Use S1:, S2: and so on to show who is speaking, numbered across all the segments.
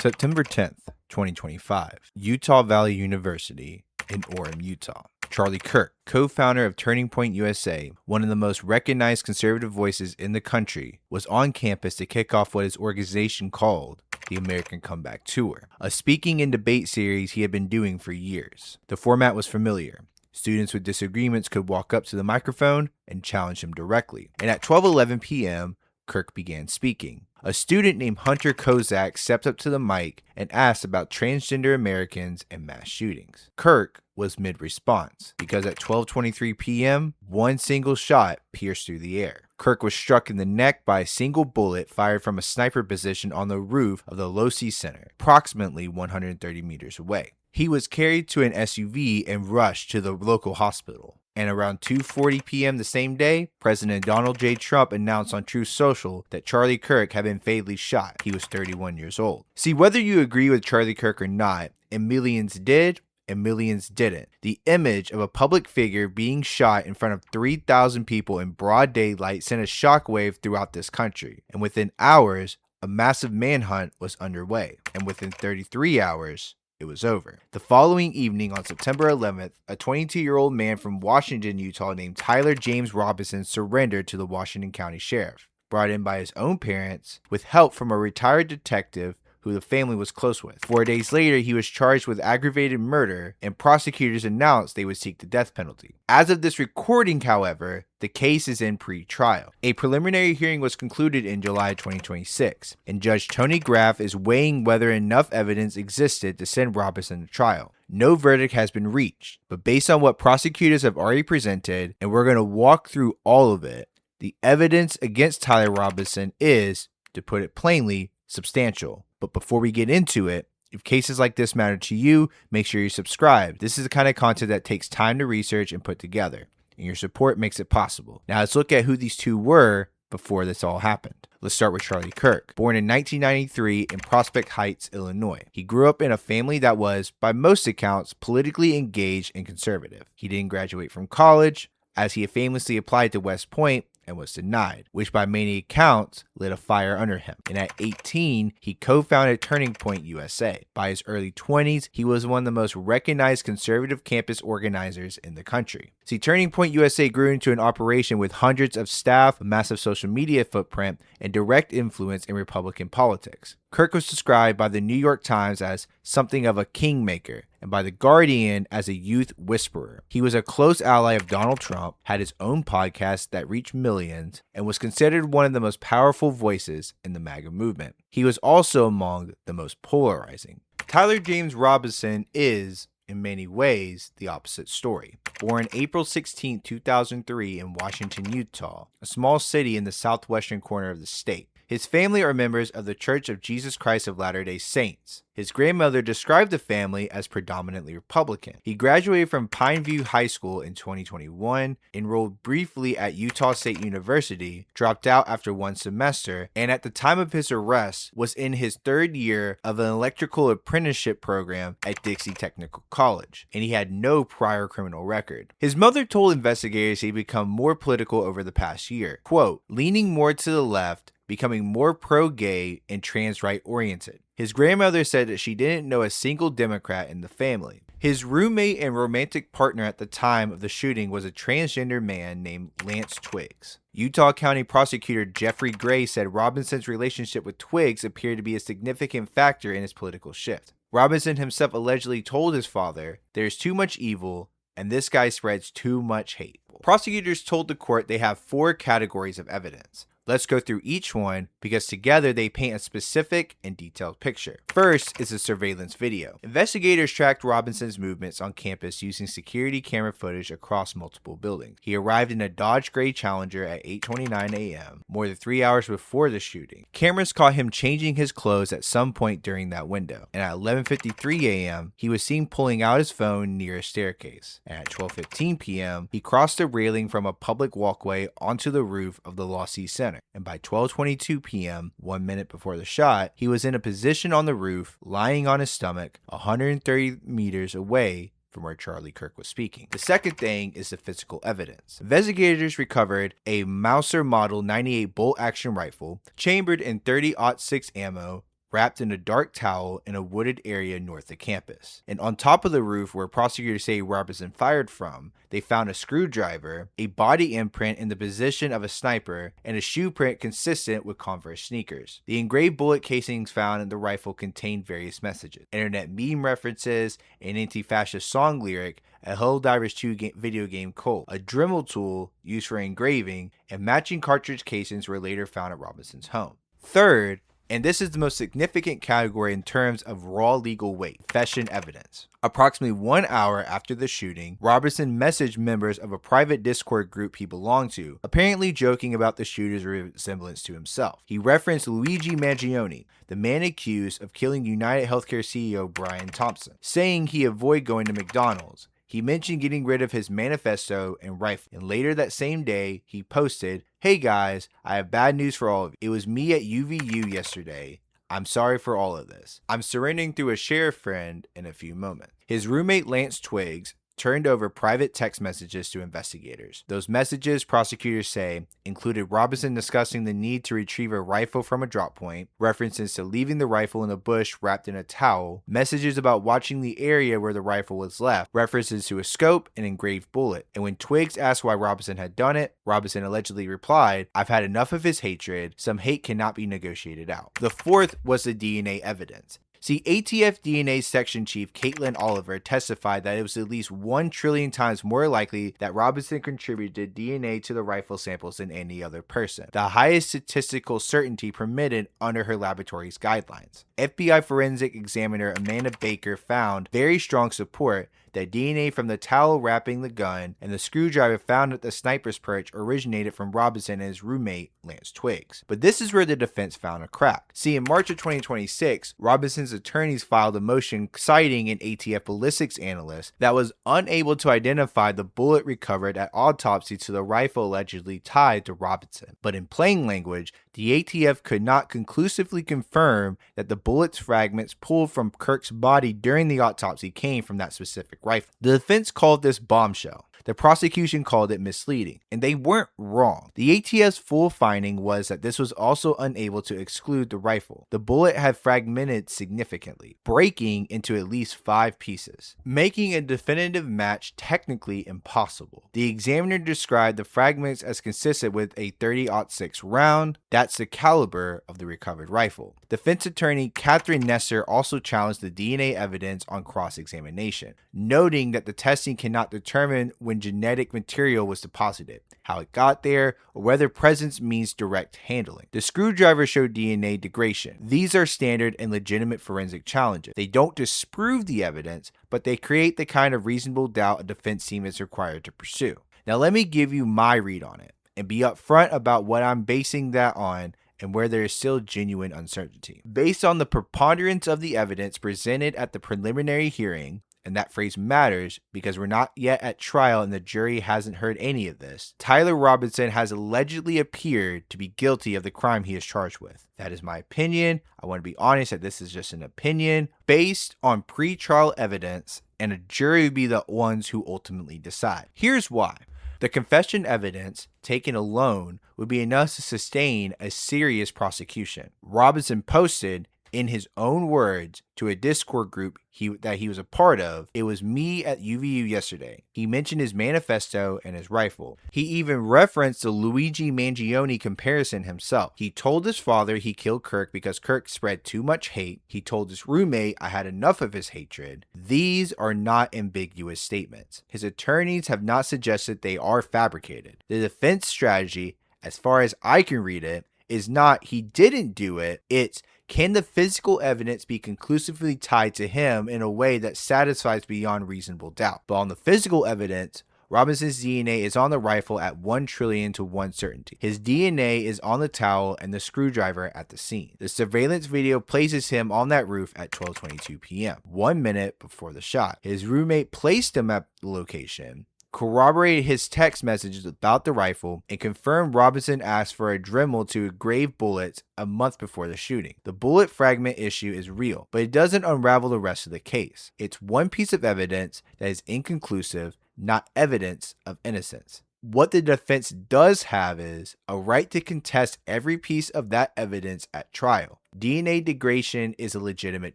S1: September 10th, 2025, Utah Valley University in Orem, Utah. Charlie Kirk, co-founder of Turning Point USA, one of the most recognized conservative voices in the country, was on campus to kick off what his organization called the American Comeback Tour, a speaking and debate series he had been doing for years. The format was familiar. Students with disagreements could walk up to the microphone and challenge him directly. And at 12:11 p.m., Kirk began speaking. A student named Hunter Kozak stepped up to the mic and asked about transgender Americans and mass shootings. Kirk was mid-response because at 12:23 p.m., one single shot pierced through the air. Kirk was struck in the neck by a single bullet fired from a sniper position on the roof of the Losi Center, approximately 130 meters away. He was carried to an SUV and rushed to the local hospital. And around 2:40 p.m. the same day, President Donald J. Trump announced on Truth Social that Charlie Kirk had been fatally shot. He was 31 years old. See, whether you agree with Charlie Kirk or not, and millions did, and millions didn't, the image of a public figure being shot in front of 3,000 people in broad daylight sent a shockwave throughout this country. And within hours, a massive manhunt was underway. And within 33 hours, it was over. The following evening on September 11th, a 22-year-old man from Washington, Utah named Tyler James Robinson surrendered to the Washington County Sheriff, brought in by his own parents with help from a retired detective who the family was close with. 4 days later, he was charged with aggravated murder, and prosecutors announced they would seek the death penalty. As of this recording, however, the case is in pre-trial. A preliminary hearing was concluded in July 2026, and Judge Tony Graff is weighing whether enough evidence existed to send Robinson to trial. No verdict has been reached, but based on what prosecutors have already presented, and we're going to walk through all of it, the evidence against Tyler Robinson is, to put it plainly, substantial. But before we get into it, if cases like this matter to you, make sure you subscribe. This is the kind of content that takes time to research and put together, and your support makes it possible. Now let's look at who these two were before this all happened. Let's start with Charlie Kirk. Born in 1993 in Prospect Heights, Illinois. He grew up in a family that was, by most accounts, politically engaged and conservative. He didn't graduate from college, as he had famously applied to West Point and was denied, which by many accounts lit a fire under him. And at 18, he co-founded Turning Point USA. By his early 20s, he was one of the most recognized conservative campus organizers in the country. See, Turning Point USA grew into an operation with hundreds of staff, a massive social media footprint, and direct influence in Republican politics. Kirk was described by the New York Times as something of a kingmaker, and by The Guardian as a youth whisperer. He was a close ally of Donald Trump, had his own podcast that reached millions, and was considered one of the most powerful voices in the MAGA movement. He was also among the most polarizing. Tyler James Robinson is, in many ways, the opposite story. Born April 16, 2003 in Washington, Utah, a small city in the southwestern corner of the state. His family are members of the Church of Jesus Christ of Latter-day Saints. His grandmother described the family as predominantly Republican. He graduated from Pineview High School in 2021, enrolled briefly at Utah State University, dropped out after one semester, and at the time of his arrest was in his third year of an electrical apprenticeship program at Dixie Technical College, and he had no prior criminal record. His mother told investigators he'd become more political over the past year, quote, leaning more to the left, becoming more pro-gay and trans-right oriented. His grandmother said that she didn't know a single Democrat in the family. His roommate and romantic partner at the time of the shooting was a transgender man named Lance Twiggs. Utah County Prosecutor Jeffrey Gray said Robinson's relationship with Twiggs appeared to be a significant factor in his political shift. Robinson himself allegedly told his father, "There's too much evil, and this guy spreads too much hate." Prosecutors told the court they have 4 categories of evidence. Let's go through each one because together they paint a specific and detailed picture. First is the surveillance video. Investigators tracked Robinson's movements on campus using security camera footage across multiple buildings. He arrived in a Dodge Gray Challenger at 8:29 a.m., more than 3 hours before the shooting. Cameras caught him changing his clothes at some point during that window. And at 11:53 a.m., he was seen pulling out his phone near a staircase. And at 12:15 p.m., he crossed the railing from a public walkway onto the roof of the Losi Center. And by 12:22 p.m., 1 minute before the shot, he was in a position on the roof, lying on his stomach, 130 meters away from where Charlie Kirk was speaking. The second thing is the physical evidence. Investigators recovered a Mauser Model 98 bolt-action rifle, chambered in .30-06 ammo, wrapped in a dark towel in a wooded area north of campus. And on top of the roof where prosecutors say Robinson fired from, they found a screwdriver, a body imprint in the position of a sniper, and a shoe print consistent with Converse sneakers. The engraved bullet casings found in the rifle contained various messages, internet meme references, an anti-fascist song lyric, a Helldivers 2 video game code, a Dremel tool used for engraving, and matching cartridge casings were later found at Robinson's home. Third, and this is the most significant category in terms of raw legal weight, confession evidence. Approximately 1 hour after the shooting, Robinson messaged members of a private Discord group he belonged to, apparently joking about the shooter's resemblance to himself. He referenced Luigi Mangione, the man accused of killing United Healthcare CEO Brian Thompson, saying he avoided going to McDonald's. He mentioned getting rid of his manifesto and rifle, and later that same day, he posted, "Hey guys, I have bad news for all of you. It was me at UVU yesterday. I'm sorry for all of this. I'm surrendering through a sheriff friend in a few moments." His roommate Lance Twiggs turned over private text messages to investigators. Those messages, prosecutors say, included Robinson discussing the need to retrieve a rifle from a drop point, references to leaving the rifle in a bush wrapped in a towel, messages about watching the area where the rifle was left, references to a scope and engraved bullet. And when Twiggs asked why Robinson had done it, Robinson allegedly replied, "I've had enough of his hatred. Some hate cannot be negotiated out." The fourth was the DNA evidence. See, ATF DNA Section Chief Caitlin Oliver testified that it was at least 1 trillion times more likely that Robinson contributed DNA to the rifle samples than any other person, the highest statistical certainty permitted under her laboratory's guidelines. FBI forensic examiner Amanda Baker found very strong support that DNA from the towel wrapping the gun and the screwdriver found at the sniper's perch originated from Robinson and his roommate, Lance Twiggs. But this is where the defense found a crack. See, in March of 2026, Robinson's attorneys filed a motion citing an ATF ballistics analyst that was unable to identify the bullet recovered at autopsy to the rifle allegedly tied to Robinson. But in plain language, the ATF could not conclusively confirm that the bullet's fragments pulled from Kirk's body during the autopsy came from that specific rifle. The defense called this bombshell. The prosecution called it misleading, and they weren't wrong. The ATF's full finding was that this was also unable to exclude the rifle. The bullet had fragmented significantly, breaking into at least 5 pieces, making a definitive match technically impossible. The examiner described the fragments as consistent with a .30-06 round. That's the caliber of the recovered rifle. Defense attorney Catherine Nesser also challenged the DNA evidence on cross-examination, noting that the testing cannot determine when genetic material was deposited, how it got there, or whether presence means direct handling. The screwdriver showed DNA degradation. These are standard and legitimate forensic challenges. They don't disprove the evidence, but they create the kind of reasonable doubt a defense team is required to pursue. Now let me give you my read on it, and be upfront about what I'm basing that on and where there is still genuine uncertainty. Based on the preponderance of the evidence presented at the preliminary hearing, and that phrase matters because we're not yet at trial and the jury hasn't heard any of this, Tyler Robinson has allegedly appeared to be guilty of the crime he is charged with. That is my opinion. I want to be honest that this is just an opinion based on pre-trial evidence, and a jury will be the ones who ultimately decide. Here's why. The confession evidence, taken alone, would be enough to sustain a serious prosecution. Robinson posted, in his own words, to a Discord group that he was a part of, "It was me at UVU yesterday." He mentioned his manifesto and his rifle. He even referenced the Luigi Mangione comparison himself. He told his father he killed Kirk because Kirk spread too much hate. He told his roommate, "I had enough of his hatred." These are not ambiguous statements. His attorneys have not suggested they are fabricated. The defense strategy, as far as I can read it, is not "he didn't do it," it's "can the physical evidence be conclusively tied to him in a way that satisfies beyond reasonable doubt?" But on the physical evidence, Robinson's DNA is on the rifle at 1 trillion to 1 certainty. His DNA is on the towel and the screwdriver at the scene. The surveillance video places him on that roof at 12:22 p.m., 1 minute before the shot. His roommate placed him at the location, corroborated his text messages about the rifle, and confirmed Robinson asked for a Dremel to engrave bullets a month before the shooting. The bullet fragment issue is real, but it doesn't unravel the rest of the case. It's one piece of evidence that is inconclusive, not evidence of innocence. What the defense does have is a right to contest every piece of that evidence at trial. DNA degradation is a legitimate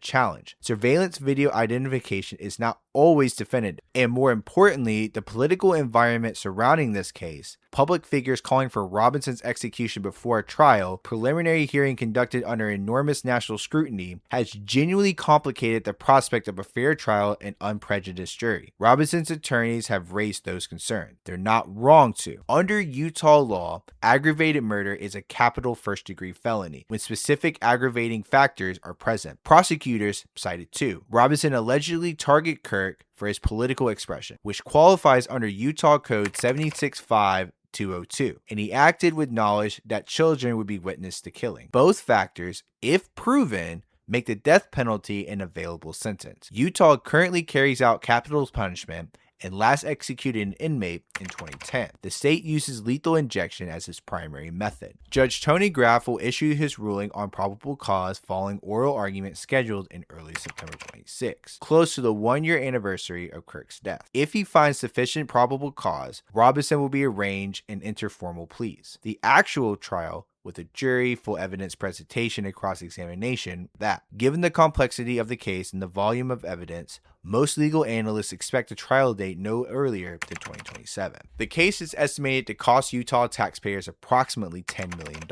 S1: challenge. Surveillance video identification is not always definitive. And more importantly, the political environment surrounding this case, public figures calling for Robinson's execution before a trial, preliminary hearing conducted under enormous national scrutiny, has genuinely complicated the prospect of a fair trial and unprejudiced jury. Robinson's attorneys have raised those concerns. They're not wrong to. Under Utah law, aggravated murder is a capital first-degree felony when specific aggravating factors are present. Prosecutors cited two. Robinson allegedly targeted Kirk for his political expression, which qualifies under Utah Code 765-202, and he acted with knowledge that children would be witness to killing. Both factors, if proven, make the death penalty an available sentence. Utah currently carries out capital punishment and last executed an inmate in 2010. The state uses lethal injection as its primary method. Judge Tony Graff will issue his ruling on probable cause following oral argument scheduled in early September 26, close to the 1-year anniversary of Kirk's death. If he finds sufficient probable cause, Robinson will be arraigned and enter formal pleas. The actual trial, with a jury, full evidence presentation, and cross-examination, that, given the complexity of the case and the volume of evidence, most legal analysts expect a trial date no earlier than 2027. The case is estimated to cost Utah taxpayers approximately $10 million,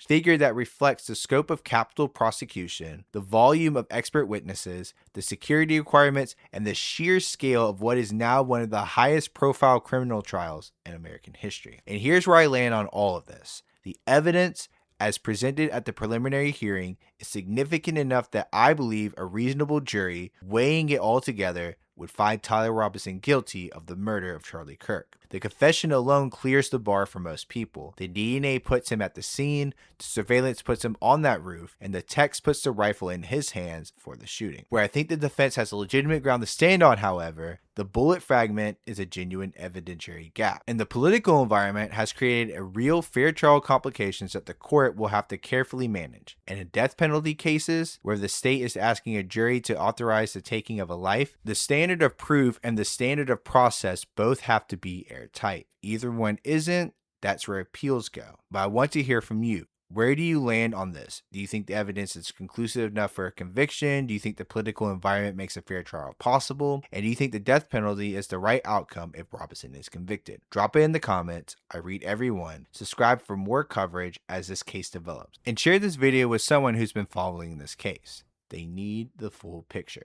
S1: figure that reflects the scope of capital prosecution, the volume of expert witnesses, the security requirements, and the sheer scale of what is now one of the highest profile criminal trials in American history. And here's where I land on all of this. The evidence as presented at the preliminary hearing is significant enough that I believe a reasonable jury, weighing it all together, would find Tyler Robinson guilty of the murder of Charlie Kirk. The confession alone clears the bar for most people. The DNA puts him at the scene, the surveillance puts him on that roof, and the text puts the rifle in his hands for the shooting. Where I think the defense has a legitimate ground to stand on, however, the bullet fragment is a genuine evidentiary gap. And the political environment has created a real fair trial complications that the court will have to carefully manage. And in death penalty cases, where the state is asking a jury to authorize the taking of a life, the standard of proof and the standard of process both have to be airtight. Either one isn't, that's where appeals go. But I want to hear from you. Where do you land on this? Do you think the evidence is conclusive enough for a conviction? Do you think the political environment makes a fair trial possible? And do you think the death penalty is the right outcome if Robinson is convicted? Drop it in the comments. I read every one. Subscribe for more coverage as this case develops. And share this video with someone who's been following this case. They need the full picture.